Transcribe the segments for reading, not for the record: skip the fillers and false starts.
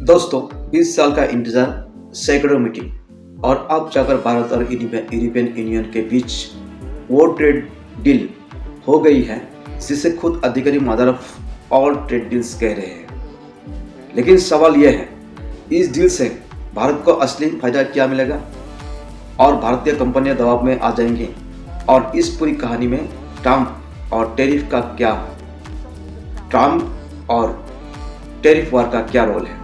दोस्तों 20 साल का इंतजार, सैकड़ों मीटिंग और अब जाकर भारत और यूरोपियन यूनियन के बीच वो ट्रेड डील हो गई है जिसे खुद अधिकारी mother of all trade deals कह रहे हैं। लेकिन सवाल यह है, इस डील से भारत को असली फायदा क्या मिलेगा और भारतीय कंपनियां दबाव में आ जाएंगी और इस पूरी कहानी में ट्रम्प और टैरिफ वार का क्या रोल है।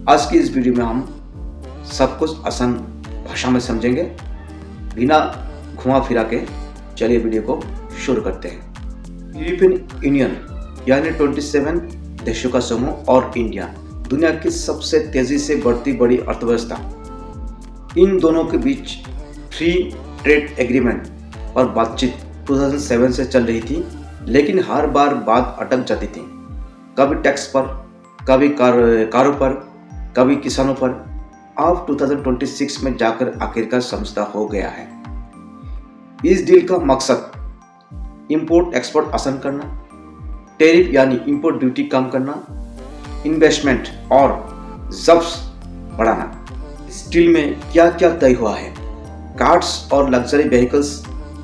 आज की इस वीडियो में हम सब कुछ आसान भाषा में समझेंगे बिना घुमा फिरा के। चलिए वीडियो को शुरू करते हैं। यूरोपियन यूनियन यानी 27 देशों का समूह और इंडिया, दुनिया की सबसे तेजी से बढ़ती बड़ी अर्थव्यवस्था, इन दोनों के बीच फ्री ट्रेड एग्रीमेंट और बातचीत 2007 से चल रही थी, लेकिन हर बार बात अटक जाती थी। कभी टैक्स पर, कभी कारों पर, कभी किसानों पर। अब 2026 में जाकर आखिरकार समझौता हो गया है। इस डील का मकसद इंपोर्ट एक्सपोर्ट आसान करना, टैरिफ यानी इंपोर्ट ड्यूटी कम करना, इन्वेस्टमेंट और जॉब्स बढ़ाना। इस डील में क्या क्या तय हुआ है? कार्स और लग्जरी व्हीकल्स,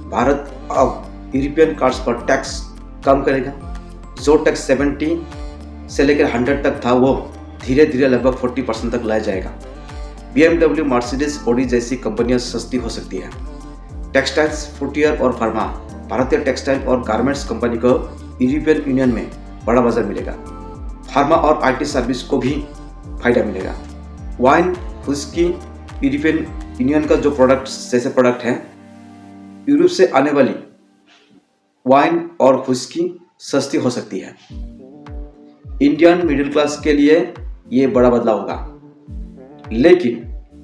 भारत अब यूरोपियन कार्स पर टैक्स कम करेगा। जो टैक्स 70 से लेकर 100 तक था वो धीरे धीरे लगभग 40% तक लाया जाएगा। BMW, मर्सिडीज, ऑडी जैसी कंपनियां सस्ती हो सकती है। टेक्सटाइल्स, फुटवियर और फार्मा, भारतीय टेक्सटाइल और गारमेंट्स कंपनी को यूरोपियन यूनियन में बड़ा बाजार मिलेगा। फार्मा और IT सर्विस को भी फायदा मिलेगा। वाइन, व्हिस्की, यूरोपियन यूनियन का जो प्रोडक्ट है, यूरोप से आने वाली वाइन और व्हिस्की सस्ती हो सकती है। इंडियन मिडिल क्लास के लिए ये बड़ा बदलाव होगा, लेकिन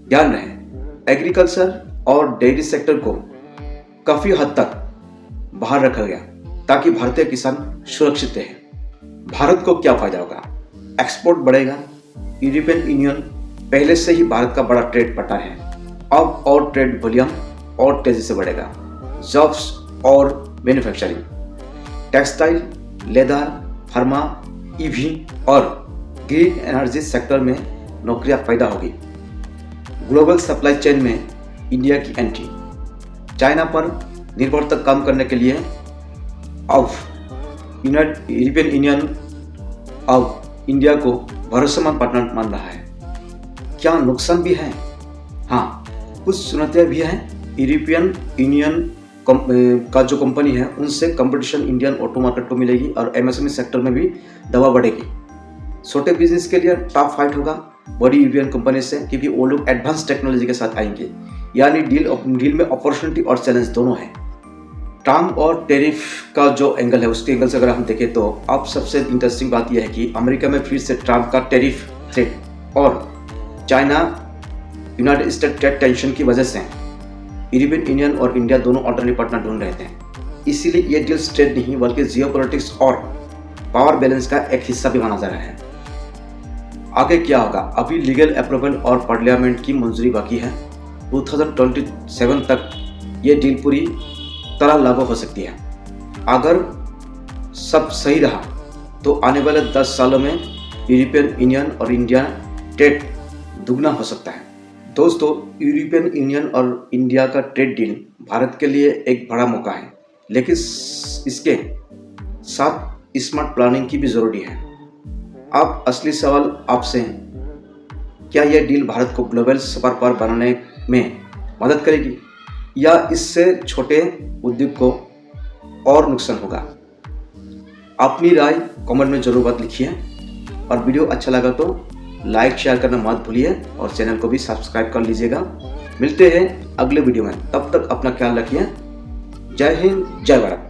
ध्यान रहे एग्रीकल्चर और डेयरी सेक्टर को काफी हद तक बाहर रखा गया ताकि भारतीय किसान सुरक्षित रहे। भारत को क्या फायदा होगा? एक्सपोर्ट बढ़ेगा। यूरोपियन यूनियन पहले से ही भारत का बड़ा ट्रेड पार्टनर है। अब और ट्रेड वॉल्यूम और तेजी से बढ़ेगा। जॉब्स और manufacturing, textile, leather, pharma, EV और ग्रीन एनर्जी सेक्टर में नौकरियां पैदा होगी। ग्लोबल सप्लाई चेन में इंडिया की एंट्री, चाइना पर निर्भरता कम करने के लिए अब यूरोपियन यूनियन अब इंडिया को भरोसेमंद पार्टनर मान रहा है। क्या नुकसान भी है? हाँ, कुछ चुनौतियां भी हैं। यूरोपियन यूनियन का जो कंपनी है उनसे कंपटीशन इंडियन ऑटो मार्केट को मिलेगी और MSME सेक्टर में भी दबाव बढ़ेगी। छोटे बिजनेस के लिए टफ फाइट होगा बड़ी यूरोपियन कंपनी से, क्योंकि वो लोग एडवांस टेक्नोलॉजी के साथ आएंगे। यानी डील में अपॉर्चुनिटी और चैलेंज दोनों है। ट्रम्प और टैरिफ का जो एंगल है, उसके एंगल से अगर हम देखें तो अब सबसे इंटरेस्टिंग बात यह है कि अमेरिका में फिर से ट्रम्प का टैरिफ थ्रेट और China United state trade tension की वजह से यूरोपियन यूनियन और इंडिया दोनों अल्टरनेटिव पार्टनर ढूंढ रहे थे। इसीलिए ये डील ट्रेड नहीं बल्कि जियोपॉलिटिक्स और पावर बैलेंस का एक हिस्सा भी माना जा रहा है। आगे क्या होगा? अभी लीगल अप्रूवल और पार्लियामेंट की मंजूरी बाकी है। 2027 तक ये डील पूरी तरह लागू हो सकती है। अगर सब सही रहा तो आने वाले 10 सालों में यूरोपियन यूनियन और इंडिया ट्रेड दुगना हो सकता है। दोस्तों, यूरोपियन यूनियन और इंडिया का ट्रेड डील भारत के लिए एक बड़ा मौका है, लेकिन इसके साथ स्मार्ट प्लानिंग की भी जरूरी है। अब असली सवाल आपसे है, क्या यह डील भारत को ग्लोबल सुपर पावर बनाने में मदद करेगी या इससे छोटे उद्योग को और नुकसान होगा? अपनी राय कमेंट में जरूर बात लिखिए और वीडियो अच्छा लगा तो लाइक शेयर करना मत भूलिए और चैनल को भी सब्सक्राइब कर लीजिएगा। मिलते हैं अगले वीडियो में, तब तक अपना ख्याल रखिए। जय हिंद, जय भारत।